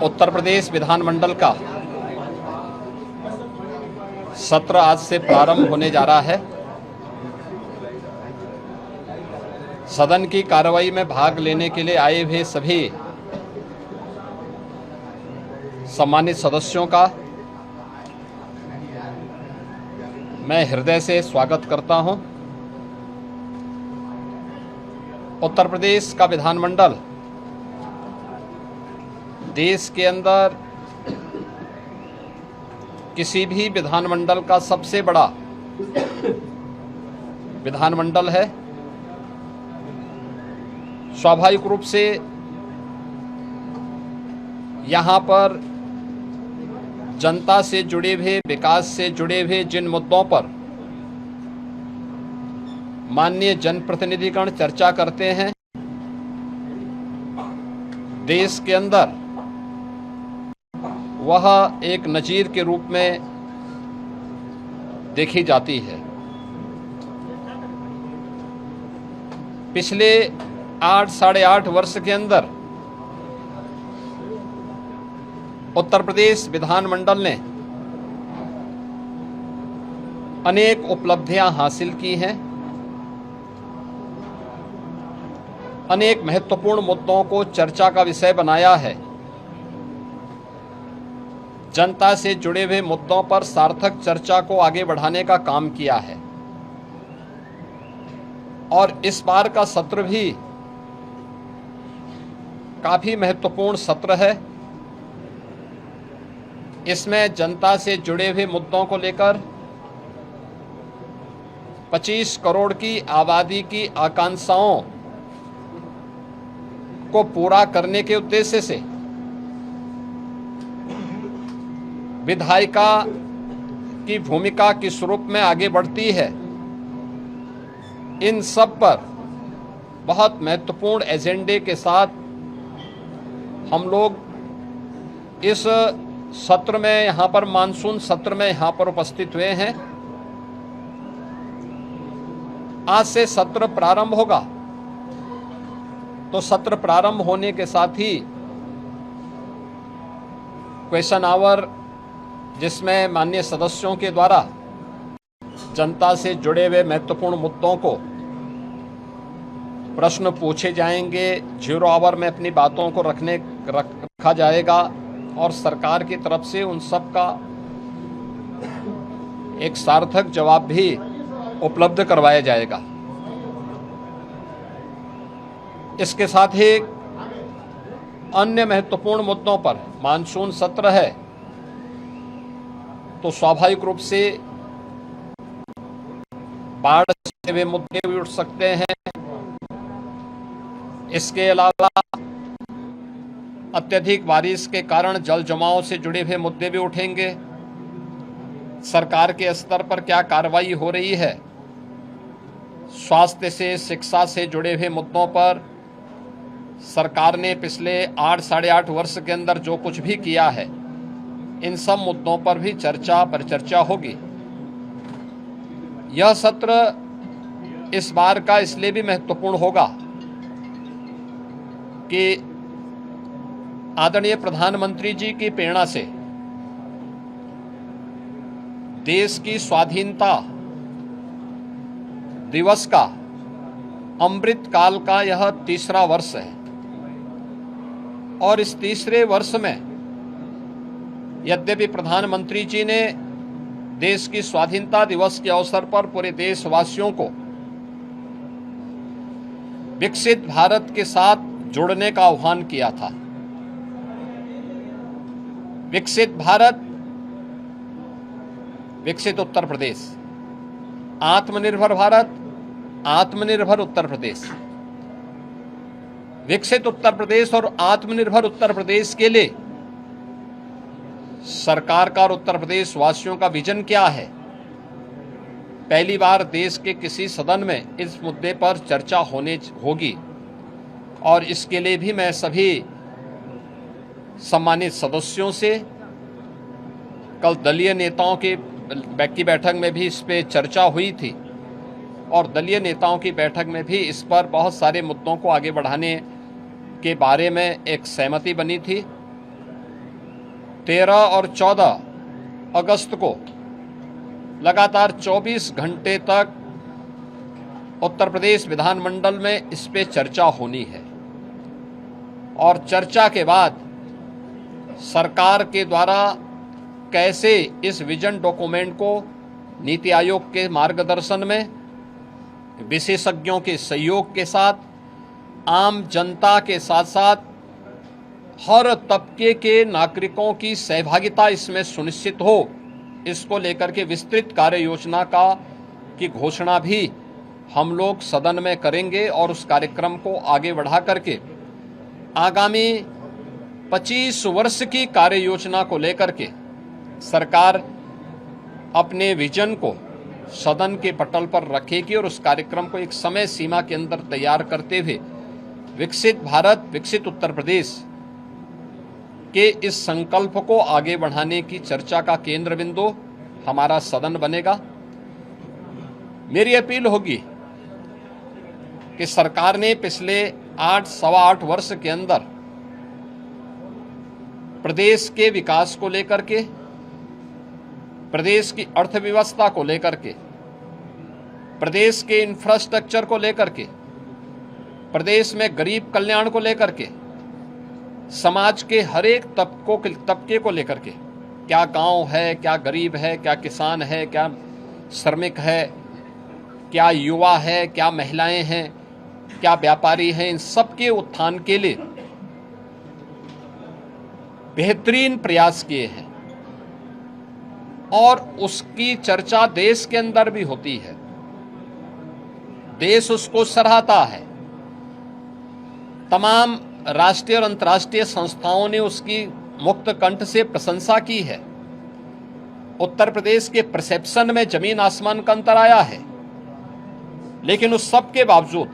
उत्तर प्रदेश विधानमंडल का सत्र आज से प्रारंभ होने जा रहा है। सदन की कार्रवाई में भाग लेने के लिए आए हुए सभी सम्मानित सदस्यों का मैं हृदय से स्वागत करता हूं। उत्तर प्रदेश का विधानमंडल देश के अंदर किसी भी विधानमंडल का सबसे बड़ा विधानमंडल है। स्वाभाविक रूप से यहाँ पर जनता से जुड़े हुए, विकास से जुड़े हुए जिन मुद्दों पर माननीय जनप्रतिनिधिगण चर्चा करते हैं, देश के अंदर वह एक नज़ीर के रूप में देखी जाती है। पिछले 8-8.5 वर्ष के अंदर उत्तर प्रदेश विधानमंडल ने अनेक उपलब्धियां हासिल की हैं। अनेक महत्वपूर्ण मुद्दों को चर्चा का विषय बनाया है। जनता से जुड़े हुए मुद्दों पर सार्थक चर्चा को आगे बढ़ाने का काम किया है और इस बार का सत्र भी काफी महत्वपूर्ण सत्र है। इसमें जनता से जुड़े हुए मुद्दों को लेकर 25 करोड़ की आबादी की आकांक्षाओं को पूरा करने के उद्देश्य से विधायिका की भूमिका किस रूप में आगे बढ़ती है, इन सब पर बहुत महत्वपूर्ण एजेंडे के साथ हम लोग इस सत्र में, यहाँ पर मानसून सत्र में यहाँ पर उपस्थित हुए हैं। आज से सत्र प्रारंभ होगा, तो सत्र प्रारंभ होने के साथ ही क्वेश्चन आवर, जिसमें माननीय सदस्यों के द्वारा जनता से जुड़े हुए महत्वपूर्ण मुद्दों को प्रश्न पूछे जाएंगे। 0 आवर में अपनी बातों को रखा जाएगा और सरकार की तरफ से उन सब का एक सार्थक जवाब भी उपलब्ध करवाया जाएगा। इसके साथ ही अन्य महत्वपूर्ण मुद्दों पर मानसून सत्र है, तो स्वाभाविक रूप से बाढ़ से वे मुद्दे भी उठ सकते हैं। इसके अलावा अत्यधिक बारिश के कारण जल जमाव से जुड़े हुए मुद्दे भी उठेंगे। सरकार के स्तर पर क्या कार्रवाई हो रही है, स्वास्थ्य से, शिक्षा से जुड़े हुए मुद्दों पर सरकार ने पिछले 8-8.5 वर्ष के अंदर जो कुछ भी किया है, इन सब मुद्दों पर भी परिचर्चा होगी। यह सत्र इस बार का इसलिए भी महत्वपूर्ण होगा कि आदरणीय प्रधानमंत्री जी की प्रेरणा से देश की स्वाधीनता दिवस का अमृत काल का यह 3रा वर्ष है और इस 3रे वर्ष में यद्यपि प्रधानमंत्री जी ने देश की स्वाधीनता दिवस के अवसर पर पूरे देशवासियों को विकसित भारत के साथ जुड़ने का आह्वान किया था। विकसित भारत, विकसित उत्तर प्रदेश, आत्मनिर्भर भारत, आत्मनिर्भर उत्तर प्रदेश। विकसित उत्तर प्रदेश और आत्मनिर्भर उत्तर प्रदेश के लिए सरकार का और उत्तर प्रदेश वासियों का विजन क्या है, पहली बार देश के किसी सदन में इस मुद्दे पर चर्चा होगी और इसके लिए भी मैं सभी सम्मानित सदस्यों से कल दलीय नेताओं की बैठक में भी इस पे चर्चा हुई थी और दलीय नेताओं की बैठक में भी इस पर बहुत सारे मुद्दों को आगे बढ़ाने के बारे में एक सहमति बनी थी। 13 और 14 अगस्त को लगातार 24 घंटे तक उत्तर प्रदेश विधानमंडल में इस पे चर्चा होनी है और चर्चा के बाद सरकार के द्वारा कैसे इस विजन डॉक्यूमेंट को नीति आयोग के मार्गदर्शन में विशेषज्ञों के सहयोग के साथ आम जनता के साथ साथ हर तबके के नागरिकों की सहभागिता इसमें सुनिश्चित हो, इसको लेकर के विस्तृत कार्य योजना की घोषणा भी हम लोग सदन में करेंगे और उस कार्यक्रम को आगे बढ़ा करके आगामी 25 वर्ष की कार्य योजना को लेकर के सरकार अपने विजन को सदन के पटल पर रखेगी और उस कार्यक्रम को एक समय सीमा के अंदर तैयार करते हुए विकसित भारत विकसित उत्तर प्रदेश के इस संकल्प को आगे बढ़ाने की चर्चा का केंद्र बिंदु हमारा सदन बनेगा। मेरी अपील होगी कि सरकार ने पिछले 8-8 वर्ष के अंदर प्रदेश के विकास को लेकर के, प्रदेश की अर्थव्यवस्था को लेकर के, प्रदेश के इंफ्रास्ट्रक्चर को लेकर के, प्रदेश में गरीब कल्याण को लेकर के, समाज के हर एक तबके को लेकर के, क्या गांव है, क्या गरीब है, क्या किसान है, क्या श्रमिक है, क्या युवा है, क्या महिलाएं हैं, क्या व्यापारी हैं, इन सब के उत्थान के लिए बेहतरीन प्रयास किए हैं और उसकी चर्चा देश के अंदर भी होती है। देश उसको सराहता है। तमाम राष्ट्रीय और अंतर्राष्ट्रीय संस्थाओं ने उसकी मुक्त कंठ से प्रशंसा की है। उत्तर प्रदेश के परसेप्शन में जमीन आसमान का अंतर आया है, लेकिन उस सब के बावजूद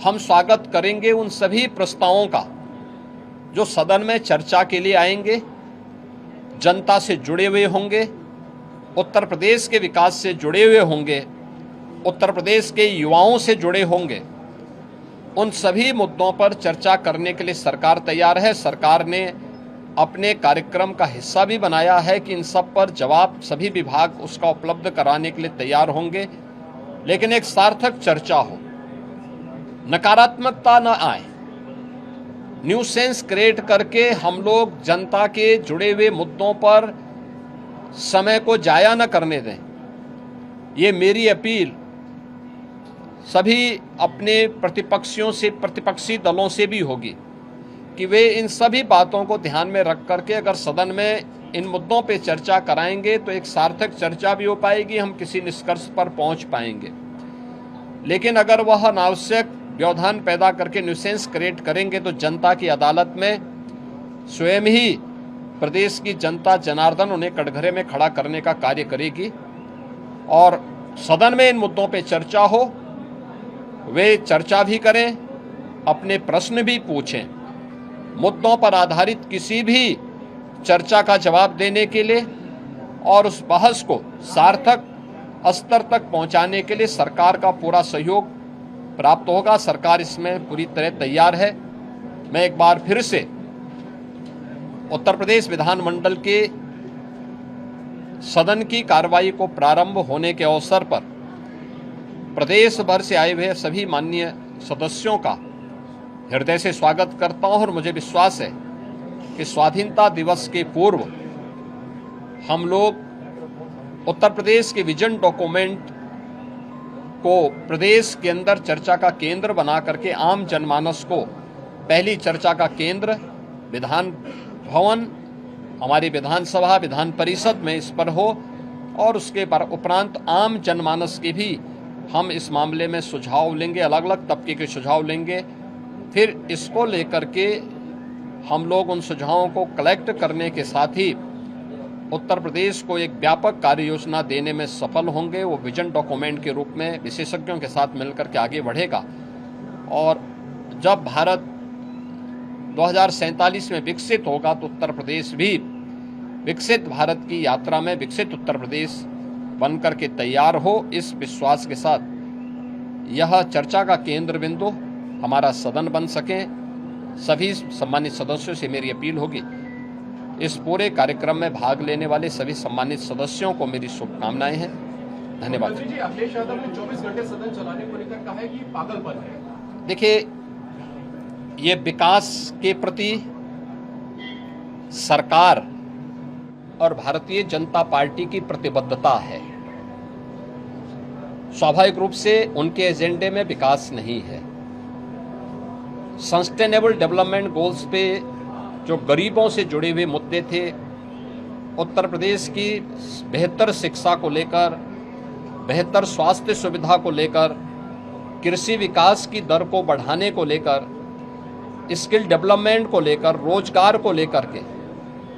हम स्वागत करेंगे उन सभी प्रस्तावों का जो सदन में चर्चा के लिए आएंगे, जनता से जुड़े हुए होंगे, उत्तर प्रदेश के विकास से जुड़े हुए होंगे, उत्तर प्रदेश के युवाओं से जुड़े होंगे। उन सभी मुद्दों पर चर्चा करने के लिए सरकार तैयार है। सरकार ने अपने कार्यक्रम का हिस्सा भी बनाया है कि इन सब पर जवाब सभी विभाग उसका उपलब्ध कराने के लिए तैयार होंगे, लेकिन एक सार्थक चर्चा हो, नकारात्मकता न आए, न्यूसेंस क्रिएट करके हम लोग जनता के जुड़े हुए मुद्दों पर समय को जाया न करने दें। ये मेरी अपील सभी अपने प्रतिपक्षी दलों से भी होगी कि वे इन सभी बातों को ध्यान में रख करके अगर सदन में इन मुद्दों पे चर्चा कराएंगे तो एक सार्थक चर्चा भी हो पाएगी, हम किसी निष्कर्ष पर पहुंच पाएंगे। लेकिन अगर वह अनावश्यक व्यवधान पैदा करके न्यूसेंस क्रिएट करेंगे तो जनता की अदालत में स्वयं ही प्रदेश की जनता जनार्दन उन्हें कटघरे में खड़ा करने का कार्य करेगी और सदन में इन मुद्दों पे चर्चा हो, वे चर्चा भी करें, अपने प्रश्न भी पूछें। मुद्दों पर आधारित किसी भी चर्चा का जवाब देने के लिए और उस बहस को सार्थक स्तर तक पहुंचाने के लिए सरकार का पूरा सहयोग प्राप्त होगा। सरकार इसमें पूरी तरह तैयार है। मैं एक बार फिर से उत्तर प्रदेश विधानमंडल के सदन की कार्रवाई को प्रारंभ होने के अवसर पर प्रदेश भर से आए हुए सभी माननीय सदस्यों का हृदय से स्वागत करता हूं और मुझे विश्वास है कि स्वाधीनता दिवस के पूर्व हम लोग उत्तर प्रदेश के विजन डॉक्यूमेंट को प्रदेश के अंदर चर्चा का केंद्र बना करके आम जनमानस को पहली चर्चा का केंद्र विधान भवन, हमारी विधानसभा विधान परिषद में इस पर हो और उसके उपरांत आम जनमानस के भी हम इस मामले में सुझाव लेंगे, अलग अलग तबके के सुझाव लेंगे। फिर इसको लेकर के हम लोग उन सुझावों को कलेक्ट करने के साथ ही उत्तर प्रदेश को एक व्यापक कार्य योजना देने में सफल होंगे। वो विजन डॉक्यूमेंट के रूप में विशेषज्ञों के साथ मिलकर के आगे बढ़ेगा और जब भारत 2047 में विकसित होगा तो उत्तर प्रदेश भी विकसित भारत की यात्रा में विकसित उत्तर प्रदेश बनकर के तैयार हो। इस विश्वास के साथ यह चर्चा का केंद्र बिंदु हमारा सदन बन सके। सभी सम्मानित सदस्यों से मेरी अपील होगी इस पूरे कार्यक्रम में भाग लेने वाले सभी सम्मानित सदस्यों को मेरी शुभकामनाएं हैं। धन्यवाद। मंत्री जी, अखिलेश यादव ने 24 घंटे सदन चलाने को लेकर कहा है कि पागलपन है। देखिए, ये विकास के प्रति सरकार और भारतीय जनता पार्टी की प्रतिबद्धता है। स्वाभाविक रूप से उनके एजेंडे में विकास नहीं है। सस्टेनेबल डेवलपमेंट गोल्स पे जो गरीबों से जुड़े हुए मुद्दे थे, उत्तर प्रदेश की बेहतर शिक्षा को लेकर, बेहतर स्वास्थ्य सुविधा को लेकर, कृषि विकास की दर को बढ़ाने को लेकर, स्किल डेवलपमेंट को लेकर, रोजगार को लेकर के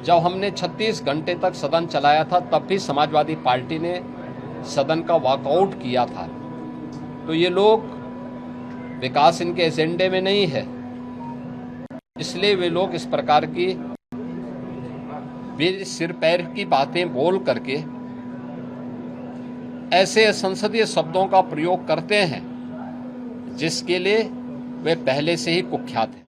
जब हमने 36 घंटे तक सदन चलाया था, तब भी समाजवादी पार्टी ने सदन का वॉकआउट किया था। तो ये लोग, विकास इनके एजेंडे में नहीं है, इसलिए वे लोग इस प्रकार की सिर पैर की बातें बोल करके ऐसे संसदीय शब्दों का प्रयोग करते हैं जिसके लिए वे पहले से ही कुख्यात हैं।